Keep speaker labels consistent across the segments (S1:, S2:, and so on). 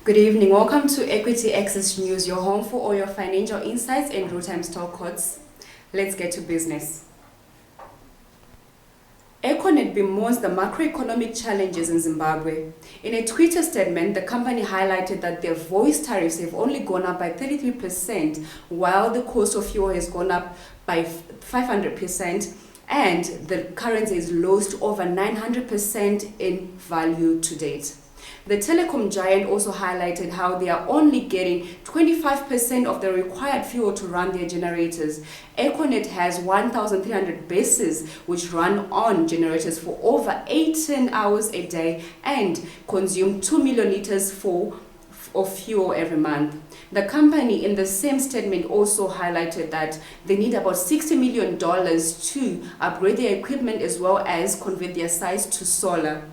S1: Good evening. Welcome to Equity Access News, your home for all your financial insights and real-time stock quotes. Let's get to business. Econet bemoans the macroeconomic challenges in Zimbabwe. In a Twitter statement, the company highlighted that their voice tariffs have only gone up by 33%, while the cost of fuel has gone up by 500%, and the currency is lost over 900% in value to date. The telecom giant also highlighted how they are only getting 25% of the required fuel to run their generators. Econet has 1,300 bases which run on generators for over 18 hours a day and consume 2 million liters of fuel every month. The company in the same statement also highlighted that they need about $60 million to upgrade their equipment as well as convert their sites to solar.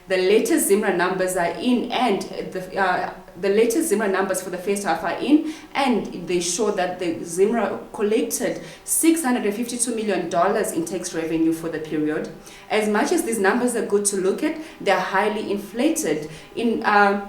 S1: The latest Zimre numbers are in, and the latest Zimre numbers for the first half are in, and they show that the Zimre collected $652 million in tax revenue for the period. As much as these numbers are good to look at, they are highly inflated. A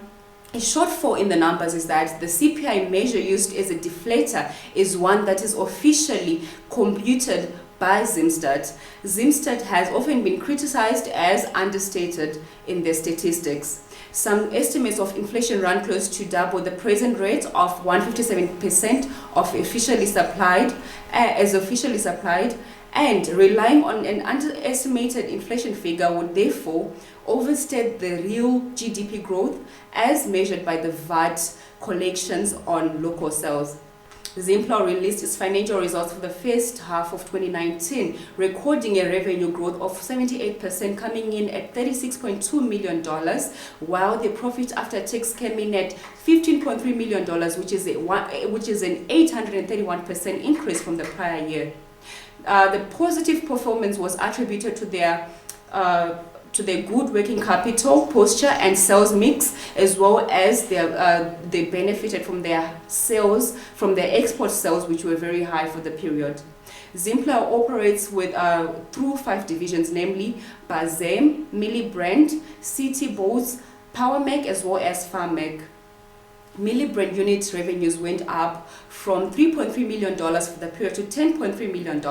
S1: shortfall in the numbers is that the CPI measure used as a deflator is one that is officially computed by Zimstat. Zimstat has often been criticized as understated in their statistics. Some estimates of inflation run close to double the present rate of 157% of officially supplied, and relying on an underestimated inflation figure would therefore overstate the real GDP growth as measured by the VAT collections on local sales. Zimplow released its financial results for the first half of 2019, recording a revenue growth of 78%, coming in at $36.2 million, while the profit after tax came in at $15.3 million, which is an 831% increase from the prior year. The positive performance was attributed to their good working capital posture and sales mix, as well as they benefited from their export sales, which were very high for the period. Zimplow operates through 5 divisions, namely Bazem, Millibrand, City Boats, PowerMac, as well as FarmMac. Millibrand unit revenues went up from $3.3 million for the period to $10.3 million,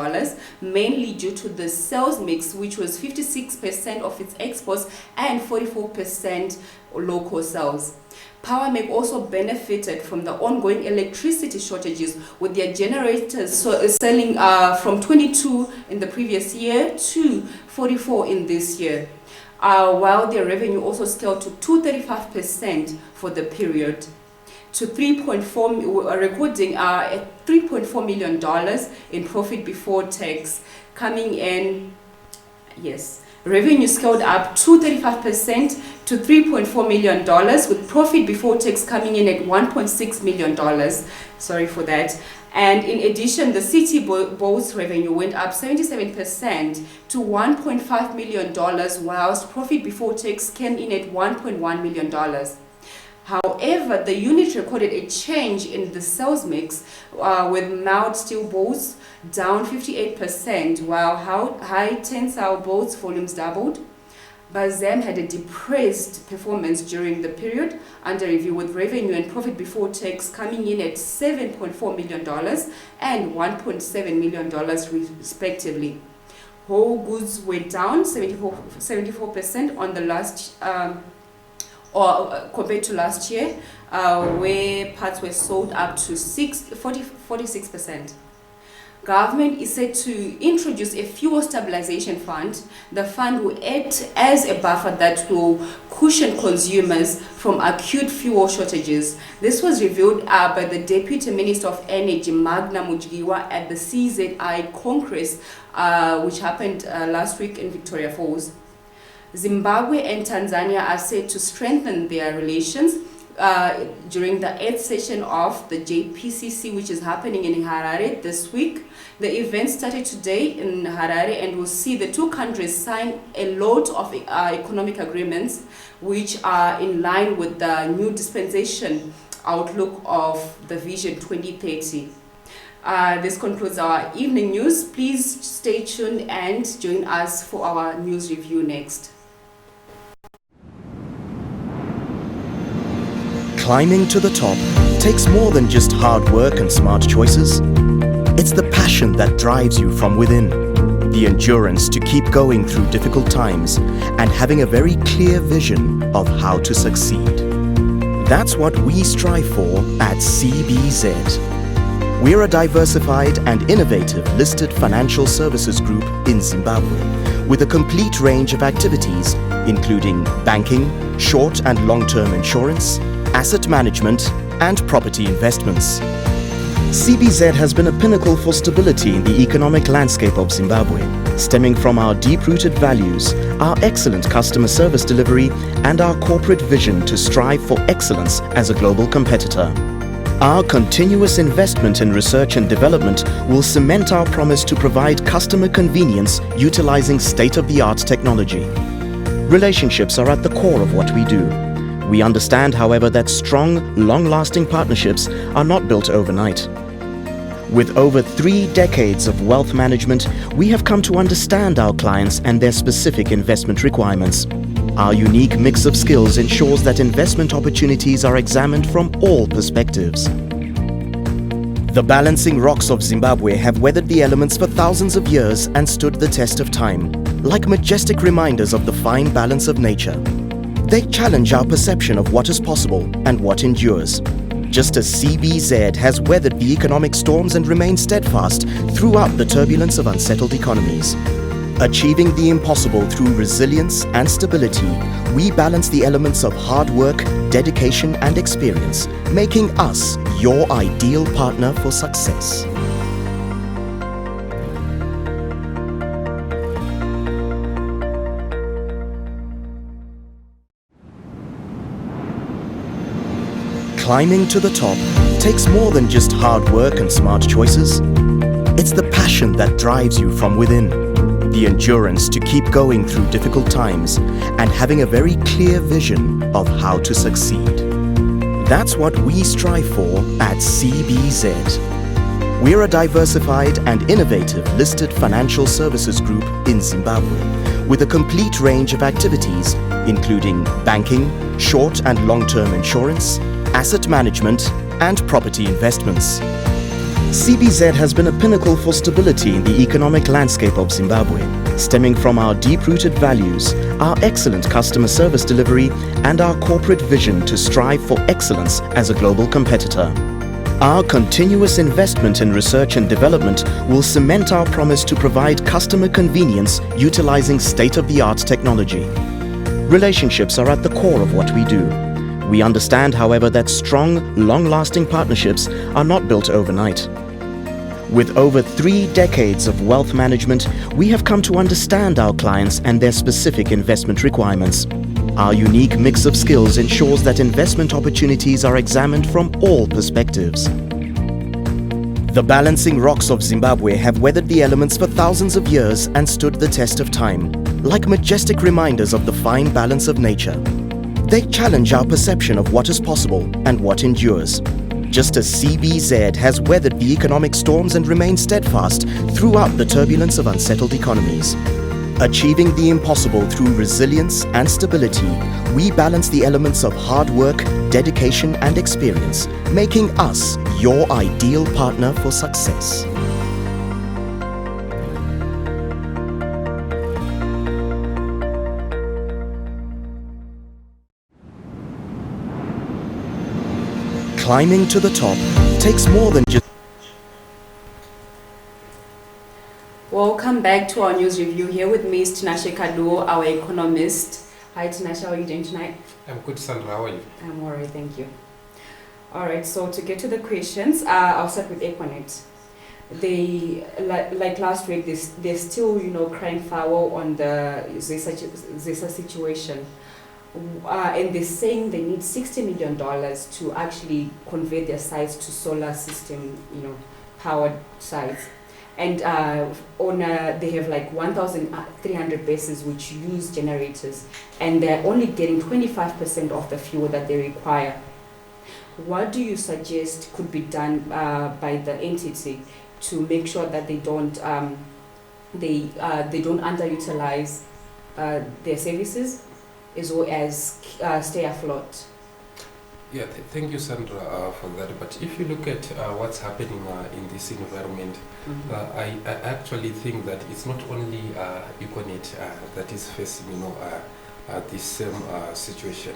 S1: mainly due to the sales mix, which was 56% of its exports and 44% local sales. PowerMac also benefited from the ongoing electricity shortages, with their generators selling from 22 in the previous year to 44 in this year, while their revenue also scaled to 235% for the period, to recording at $3.4 million in profit before tax, coming in, revenue scaled up 235% to $3.4 million, with profit before tax coming in at $1.6 million. Sorry for that. And in addition, the City Boats revenue went up 77% to $1.5 million, whilst profit before tax came in at $1.1 million. However, the unit recorded a change in the sales mix, with mild steel boats down 58%, while high tensile boats volumes doubled. Bazem had a depressed performance during the period under review, with revenue and profit before tax coming in at $7.4 million and $1.7 million respectively. Whole goods were down 74% on the last compared to last year, where parts were sold up to 46%. Government is set to introduce a fuel stabilization fund. The fund will act as a buffer that will cushion consumers from acute fuel shortages. This was revealed by the Deputy Minister of Energy, Magna Mujigiwa, at the CZI Congress, which happened last week in Victoria Falls. Zimbabwe and Tanzania are set to strengthen their relations during the 8th session of the JPCC, which is happening in Harare this week. The event started today in Harare and will see the two countries sign a lot of economic agreements, which are in line with the new dispensation outlook of the Vision 2030. This concludes our evening news. Please stay tuned and join us for our news review next.
S2: Climbing to the top takes more than just hard work and smart choices. It's the passion that drives you from within, the endurance to keep going through difficult times, and having a very clear vision of how to succeed. That's what we strive for at CBZ. We're a diversified and innovative listed financial services group in Zimbabwe with a complete range of activities including banking, short and long-term insurance, asset management, and property investments. CBZ has been a pinnacle for stability in the economic landscape of Zimbabwe, stemming from our deep-rooted values, our excellent customer service delivery, and our corporate vision to strive for excellence as a global competitor. Our continuous investment in research and development will cement our promise to provide customer convenience utilizing state-of-the-art technology. Relationships are at the core of what we do. We understand, however, that strong, long-lasting partnerships are not built overnight. With over 3 decades of wealth management, we have come to understand our clients and their specific investment requirements. Our unique mix of skills ensures that investment opportunities are examined from all perspectives. The balancing rocks of Zimbabwe have weathered the elements for thousands of years and stood the test of time, like majestic reminders of the fine balance of nature. They challenge our perception of what is possible and what endures. Just as CBZ has weathered the economic storms and remained steadfast throughout the turbulence of unsettled economies. Achieving the impossible through resilience and stability, we balance the elements of hard work, dedication, and experience, making us your ideal partner for success. Climbing to the top takes more than just hard work and smart choices. It's the passion that drives you from within, the endurance to keep going through difficult times, and having a very clear vision of how to succeed. That's what we strive for at CBZ. We're a diversified and innovative listed financial services group in Zimbabwe with a complete range of activities including banking, short and long-term insurance, asset management, and property investments. CBZ has been a pinnacle for stability in the economic landscape of Zimbabwe, stemming from our deep-rooted values, our excellent customer service delivery, and our corporate vision to strive for excellence as a global competitor. Our continuous investment in research and development will cement our promise to provide customer convenience utilizing state-of-the-art technology. Relationships are at the core of what we do. We understand, however, that strong, long-lasting partnerships are not built overnight. With over 3 decades of wealth management, we have come to understand our clients and their specific investment requirements. Our unique mix of skills ensures that investment opportunities are examined from all perspectives. The balancing rocks of Zimbabwe have weathered the elements for thousands of years and stood the test of time, like majestic reminders of the fine balance of nature. They challenge our perception of what is possible and what endures. Just as CBZ has weathered the economic storms and remained steadfast throughout the turbulence of unsettled economies. Achieving the impossible through resilience and stability, we balance the elements of hard work, dedication, and experience, making us your ideal partner for success. Climbing to the top takes more than just...
S1: Welcome back to our news review. Here with me is Tinashe Kaluo, our economist. Hi Tinashe, how are you doing tonight?
S3: I'm good, Sandra. How are you?
S1: I'm alright, thank you. Alright, so to get to the questions, I'll start with Econet. They, like last week, they're still, crying foul on the Zesa situation. And they're saying they need $60 million to actually convert their sites to solar system, powered sites. And they have like 1,300 bases which use generators, and they're only getting 25% of the fuel that they require. What do you suggest could be done by the entity to make sure that they don't underutilize their services as well as stay afloat?
S3: Yeah, thank you, Sandra, for that. But if you look at what's happening in this environment, I actually think that it's not only Econet that is facing, this same situation.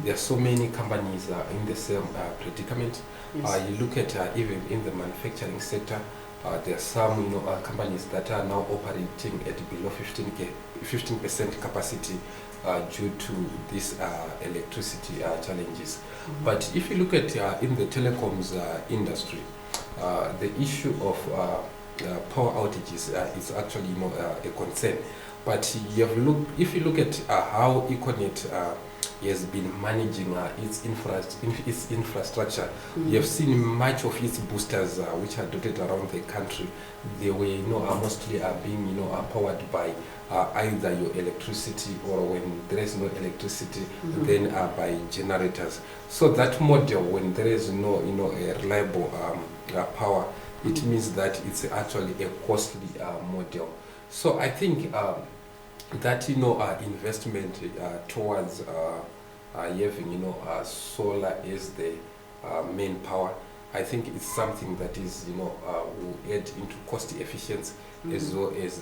S3: There are so many companies in the same predicament.
S1: Yes.
S3: You look at even in the manufacturing sector, there are some, companies that are now operating at below 15% capacity due to these electricity challenges. But if you look at in the telecoms industry, the issue of power outages is actually a concern. But if you look at how Econet has been managing its infrastructure, you have seen much of its boosters which are dotted around the country. They were are mostly being powered by either your electricity, or when there is no electricity, then by generators. So that model, when there is no a reliable power, it means that it's actually a costly model. So I think that investment towards having solar as the main power, I think it's something that is will add into cost efficiency, as well as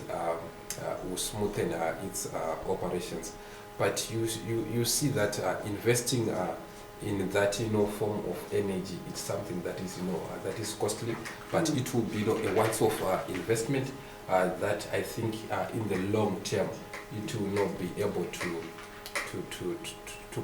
S3: will smoothen its operations. But you see that investing in that form of energy, it's something that is that is costly, but it will be a once-off investment that I think in the long term it will not be able to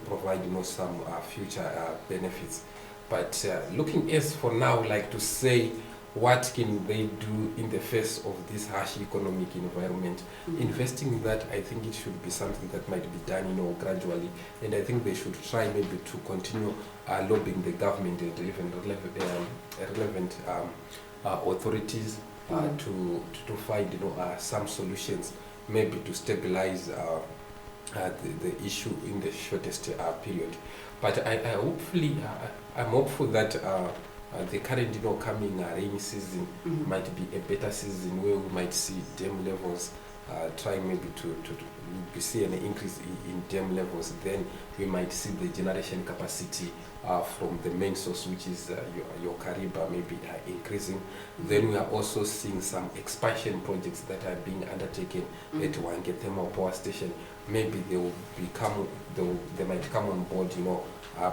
S3: provide some future benefits. But looking as for now, like to say, what can they do in the face of this harsh economic environment? Investing in that, I think it should be something that might be done gradually, and I think they should try maybe to continue lobbying the government and even relevant authorities to find some solutions, maybe to stabilize the issue in the shortest period. But I'm hopeful that the current coming rainy season might be a better season, where we might see dam levels try maybe to see an increase in dam levels. Then we might see the generation capacity from the main source, which is your Kariba, maybe increasing. Then we are also seeing some expansion projects that are being undertaken at Wange Thermal Power Station. Maybe they might come on board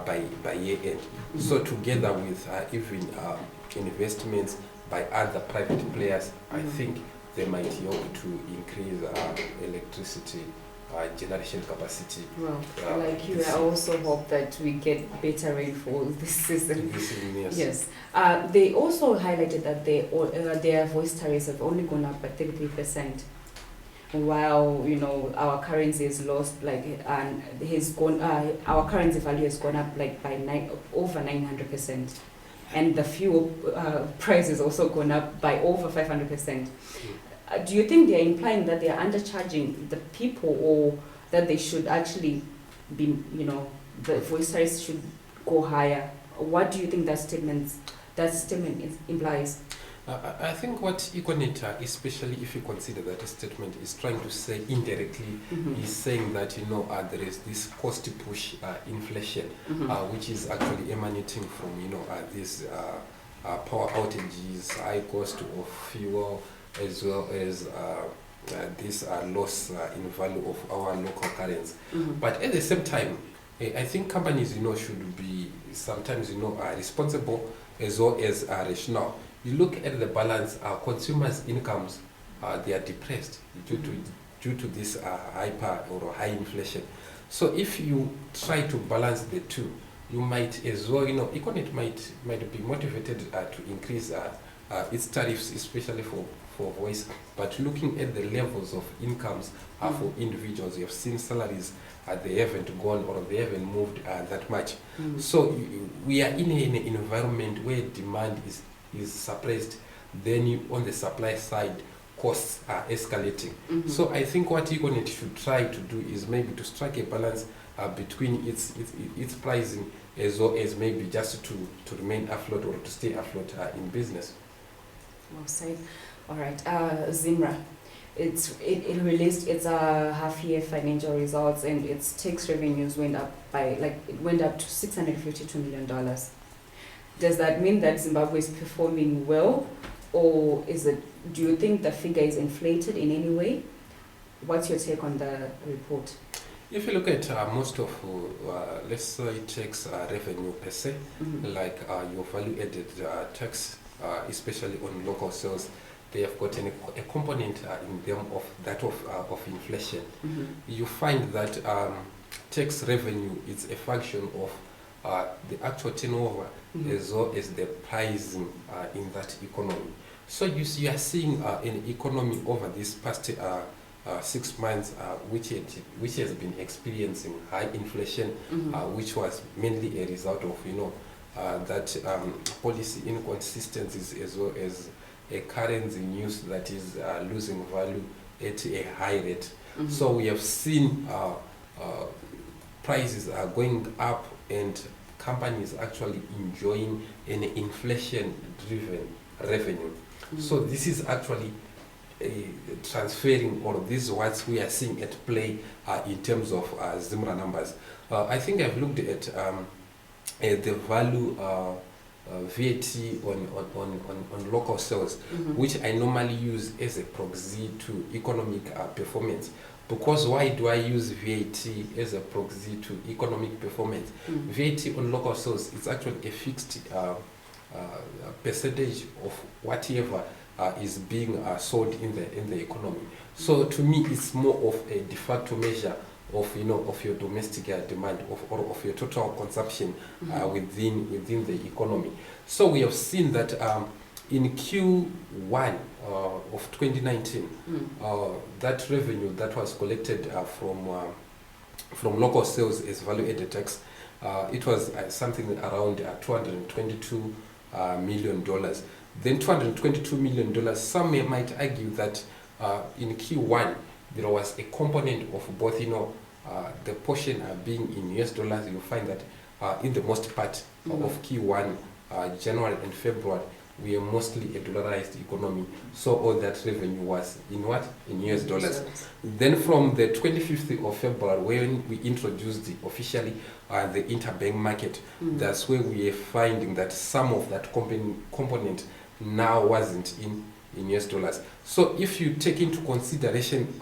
S3: by year end. So together with even investments by other private players, I think they might help to increase electricity generation capacity.
S1: Well, like you, I also hope that we get better rainfall this season.
S3: Yes.
S1: They also highlighted that their voice tariffs have only gone up by 33%, while our currency is lost, and our currency value has gone up by over 900%, and the fuel price has also gone up by over 500%. Do you think they are implying that they are undercharging the people, or that they should actually be, the voice tariffs should go higher? What do you think that statement implies?
S3: I think what Econet, especially if you consider that a statement is trying to say indirectly, is saying that there is this cost push inflation, which is actually emanating from these power outages, high cost of fuel, as well as this loss in value of our local currency. But at the same time, I think companies should be sometimes responsible as well as rational. You look at the balance, consumers' incomes, they are depressed due to this hyper or high inflation. So if you try to balance the two, you might as well, Econet might be motivated to increase its tariffs, especially for voice. But looking at the levels of incomes for individuals, you have seen salaries, they haven't gone or they haven't moved that much. So we are in an environment where demand is suppressed. Then on the supply side, costs are escalating. So I think what Econet should try to do is maybe to strike a balance between its pricing, as well as maybe just to remain afloat or to stay afloat in business.
S1: Well said. All right, Zimra, it released its half-year financial results, and its tax revenues went up to $652 million. Does that mean that Zimbabwe is performing well, or do you think the figure is inflated in any way? What's your take on the report?
S3: If you look at most of, let's say, tax revenue per se, like your value-added tax, especially on local sales, they have got a component in them of that of inflation. You find that tax revenue is a function of the actual turnover as well as the pricing in that economy. So you are seeing an economy over this past 6 months which has been experiencing high inflation, which was mainly a result of that policy inconsistencies, as well as a currency news that is losing value at a high rate. So we have seen prices are going up and companies actually enjoying an inflation-driven revenue. So this is actually transferring, or this is what we are seeing at play in terms of Zimre numbers. I think I've looked at the value VAT on local sales, which I normally use as a proxy to economic performance. Because why do I use VAT as a proxy to economic performance? VAT on local sales is actually a fixed percentage of whatever is being sold in the economy. So to me, it's more of a de facto measure of of your domestic demand, or of your total consumption within the economy. So we have seen that in Q1 of 2019, that revenue that was collected from local sales as value-added tax, it was something around $222 million. Then $222 million, some might argue that in Q1 there was a component of both, the portion being in US dollars. You find that in the most part of Q1, January and February, we are mostly a dollarized economy. So all that revenue was in what? In US dollars. Then from the 25th of February, when we introduced officially the interbank market, that's where we are finding that some of that component now wasn't in US dollars. So if you take into consideration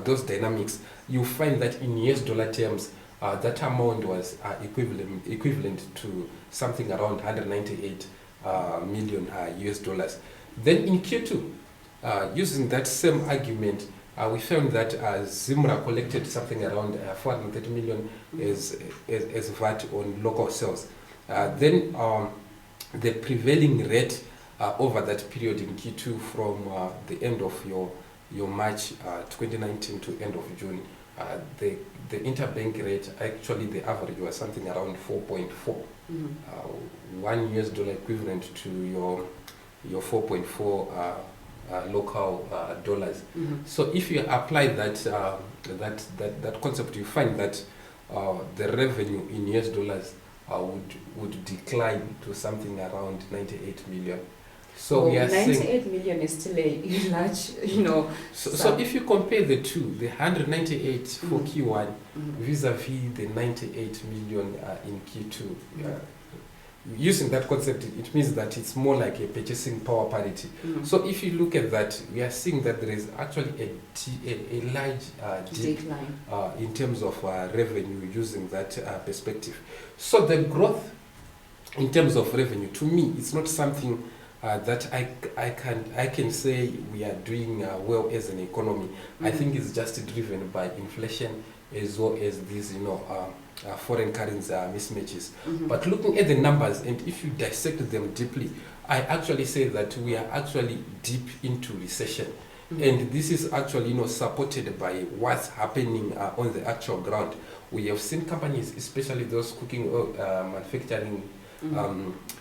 S3: those dynamics, you find that in US dollar terms, that amount was equivalent to something around 198 million US dollars. Then in Q2, using that same argument, we found that Zimre collected something around 430 million as VAT on local sales. Then the prevailing rate over that period in Q2, from the end of your March 2019 to end of June, the interbank rate, actually the average was something around 4.4. $1 US equivalent to your 4.4 local dollars. So if you apply that concept, you find that the revenue in US dollars would decline to something around 98 million. So we are
S1: 98 million is still a large,
S3: So if you compare the two, the 198 for Q1 vis-a-vis the 98 million in Q2, using that concept, it means that it's more like a purchasing power parity. So if you look at that, we are seeing that there is actually a large decline in terms of revenue, using that perspective. So the growth in terms of revenue, to me, it's not something that I can say we are doing well as an economy. I think it's just driven by inflation, as well as these foreign currency mismatches. But looking at the numbers, and if you dissect them deeply, I actually say that we are actually deep into recession. And this is actually supported by what's happening on the actual ground. We have seen companies, especially those cooking manufacturing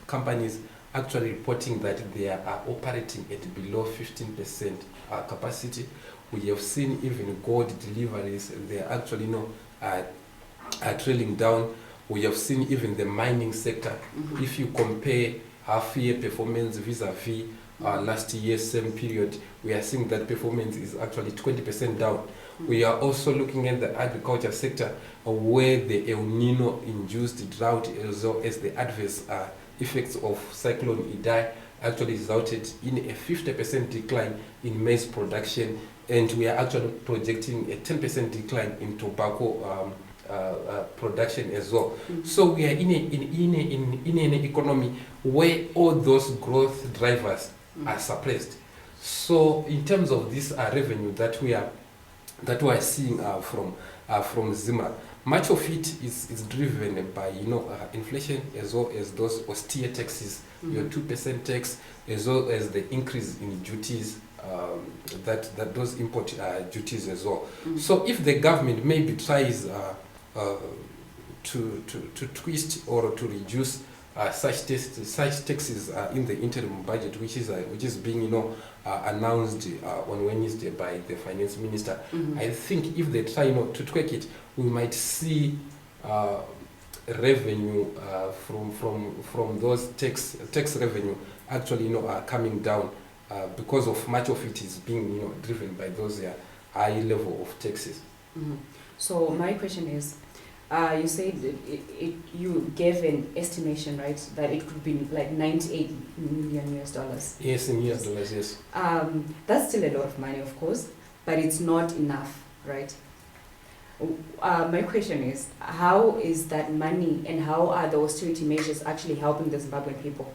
S3: companies, actually reporting that they are operating at below 15% capacity. We have seen even gold deliveries, they are actually are trailing down. We have seen even the mining sector. If you compare half-year performance vis-a-vis last year, same period, we are seeing that performance is actually 20% down. We are also looking at the agriculture sector where the El Nino induced drought as well as the adverse effects of Cyclone Idai actually resulted in a 50% decline in maize production, and we are actually projecting a 10% decline in tobacco production as well. So we are in an economy where all those growth drivers are suppressed. So in terms of this revenue that we are seeing from Zimre, much of it is driven by inflation as well as those austere taxes, your 2% tax, as well as the increase in duties, that those import duties as well. So if the government maybe tries to twist or to reduce such taxes in the interim budget, which is being announced on Wednesday by the finance minister. I think if they try to tweak it, we might see revenue from those tax revenue actually coming down because of much of it is being driven by those high level of taxes.
S1: So my question is, you said you gave an estimation, right, that it could be like $98 million US.
S3: Yes, in US dollars, yes.
S1: That's still a lot of money, of course, but it's not enough, right? My question is, how is that money and how are the austerity measures actually helping the Zimbabwean people?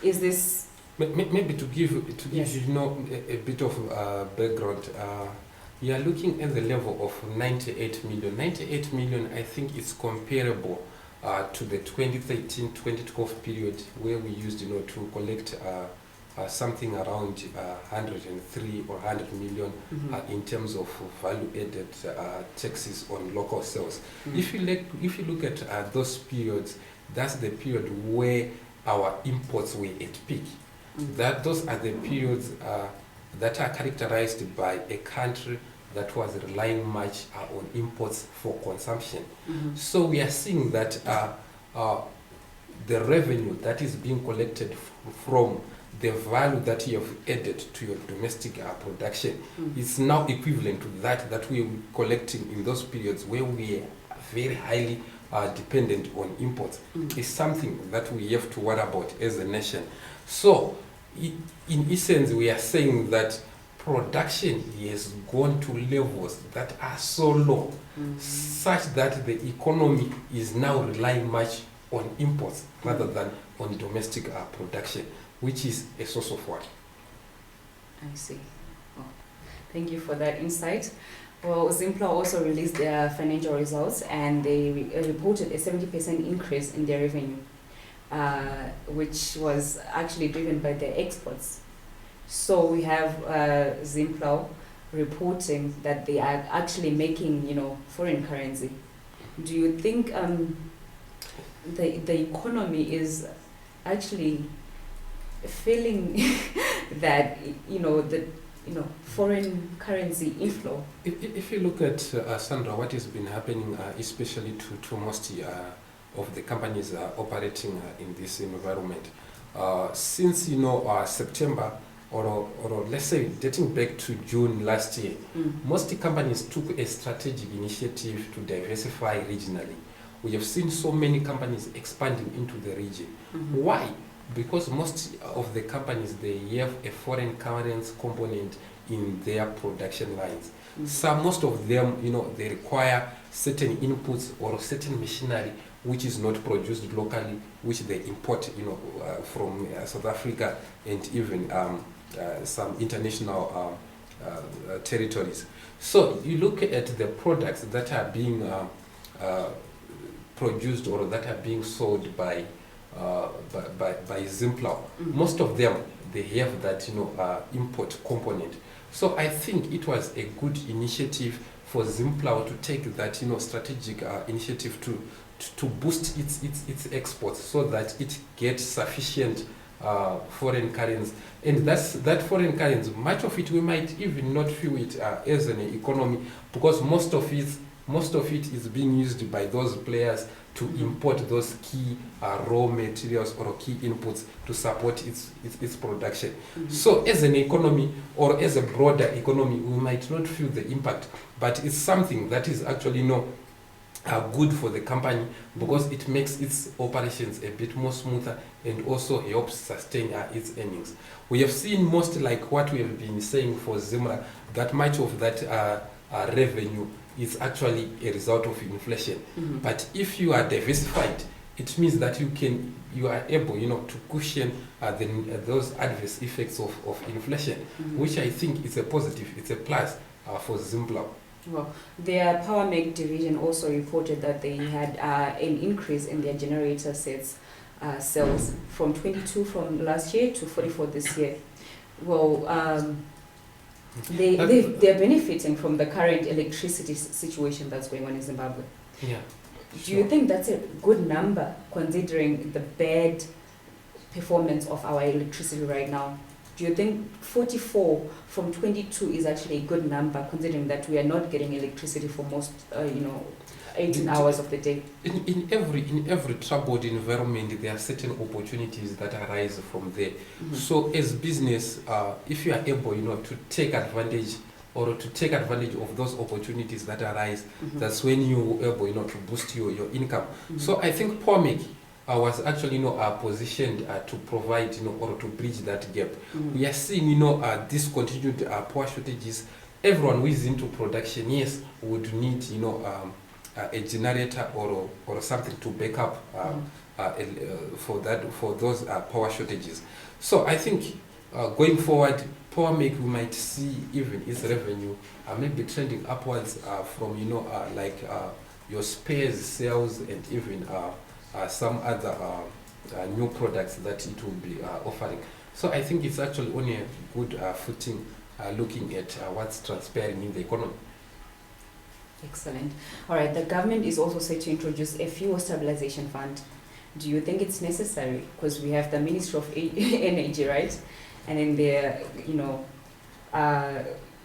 S1: Is this...
S3: Maybe to give
S1: Yes.
S3: a bit of background, you are looking at the level of 98 million. 98 million, I think, is comparable to the 2013-2012 period where we used, to collect something around 103 or 100 million in terms of value-added taxes on local sales. If you look at those periods, that's the period where our imports were at peak. Those are the periods that are characterized by a country that was relying much on imports for consumption. So we are seeing that the revenue that is being collected from the value that you have added to your domestic production is now equivalent to that we were collecting in those periods where we are very highly dependent on imports. It's something that we have to worry about as a nation. So in essence, we are saying that production has gone to levels that are so low, such that the economy is now relying much on imports rather than on domestic production, which is a source of worry.
S1: I see. Well, thank you for that insight. Well, Zimplow also released their financial results and they reported a 70% increase in their revenue, which was actually driven by their exports. So we have Zimplow reporting that they are actually making, foreign currency. Do you think the economy is actually feeling that foreign currency inflow?
S3: If you look at Sandra, what has been happening, especially to most of the companies operating in this environment, since September or let's say dating back to June last year, most companies took a strategic initiative to diversify regionally. We have seen so many companies expanding into the region. Why? Because most of the companies, they have a foreign currency component in their production lines. So most of them, they require certain inputs or certain machinery which is not produced locally, which they import, from South Africa and even some international territories. So you look at the products that are being produced or that are being sold by Zimplow. Most of them, they have that import component. So I think it was a good initiative for Zimplow to take that strategic initiative to boost its exports so that it gets sufficient foreign currency. And that foreign currency, much of it we might even not feel it as an economy, because most of it most of it is being used by those players to import those key raw materials or key inputs to support its production. So as an economy or as a broader economy, we might not feel the impact, but it's something that is actually good for the company, because it makes its operations a bit more smoother and also helps sustain its earnings. We have seen most, like what we have been saying for Zimre, that much of that revenue is actually a result of inflation. But if you are diversified, it means that you are able to cushion those adverse effects of inflation, which I think is a positive, it's a plus for Zimplow.
S1: Well, their Power Make division also reported that they had an increase in their generator sales from 22 from last year to 44 this year. Well, they're benefiting from the current electricity situation that's going on in Zimbabwe.
S3: Yeah.
S1: Do you think that's a good number, considering the bad performance of our electricity right now? Do you think 44 from 22 is actually a good number, considering that we are not getting electricity for most, 18 hours of the day?
S3: In every troubled environment, there are certain opportunities that arise from there. So as business, if you are able, to take advantage of those opportunities that arise, that's when you are able, to boost your income. So I think POMIC was actually positioned to provide or to bridge that gap. We are seeing these continued power shortages. Everyone who is into production, yes, would need a generator or something to back up for those power shortages. So I think going forward, PowerMake, we might see even its revenue maybe trending upwards from your spares sales and even some other new products that it will be offering. So I think it's actually on a good footing, looking at what's transpiring in the economy.
S1: Excellent. All right, the government is also set to introduce a fuel stabilization fund. Do you think it's necessary? Because we have the Ministry of Energy, right? And then they're,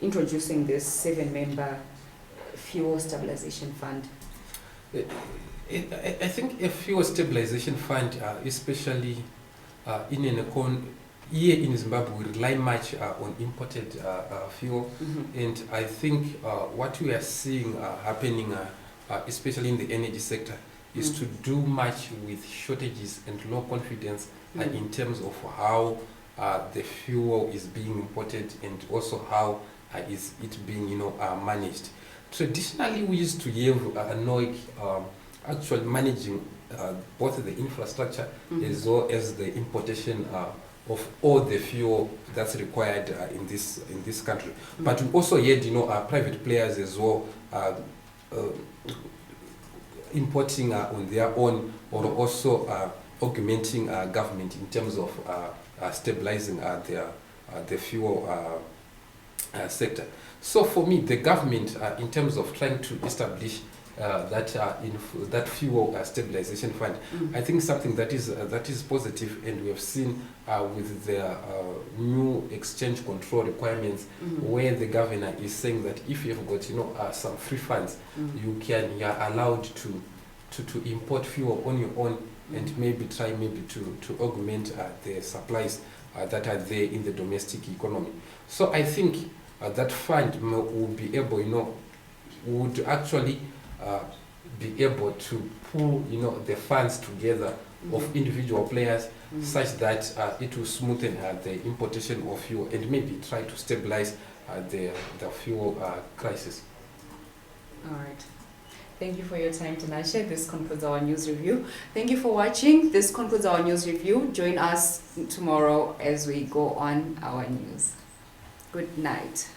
S1: introducing this 7-member fuel stabilization fund.
S3: I think a fuel stabilization fund, especially in an economy, here in Zimbabwe, we rely much on imported fuel, and I think what we are seeing happening, especially in the energy sector, is to do much with shortages and low confidence in terms of how the fuel is being imported and also how is it being managed. Traditionally, we used to have NOIC actually managing both the infrastructure as well as the importation of all the fuel that's required in this country. But we also had private players as well importing on their own, or also augmenting government in terms of stabilizing the fuel sector. So for me, the government, in terms of trying to establish that fuel stabilization fund, I think something that is positive, and we have seen with the new exchange control requirements, where the governor is saying that if you have got some free funds, you are allowed to import fuel on your own, and maybe try to augment the supplies that are there in the domestic economy. So I think that fund will be able, would actually be able to pull the funds together of individual players, such that it will smoothen the importation of fuel and maybe try to stabilize the fuel crisis.
S1: All right. Thank you for your time, Tinashe. This concludes our news review. Thank you for watching. This concludes our news review. Join us tomorrow as we go on our news. Good night.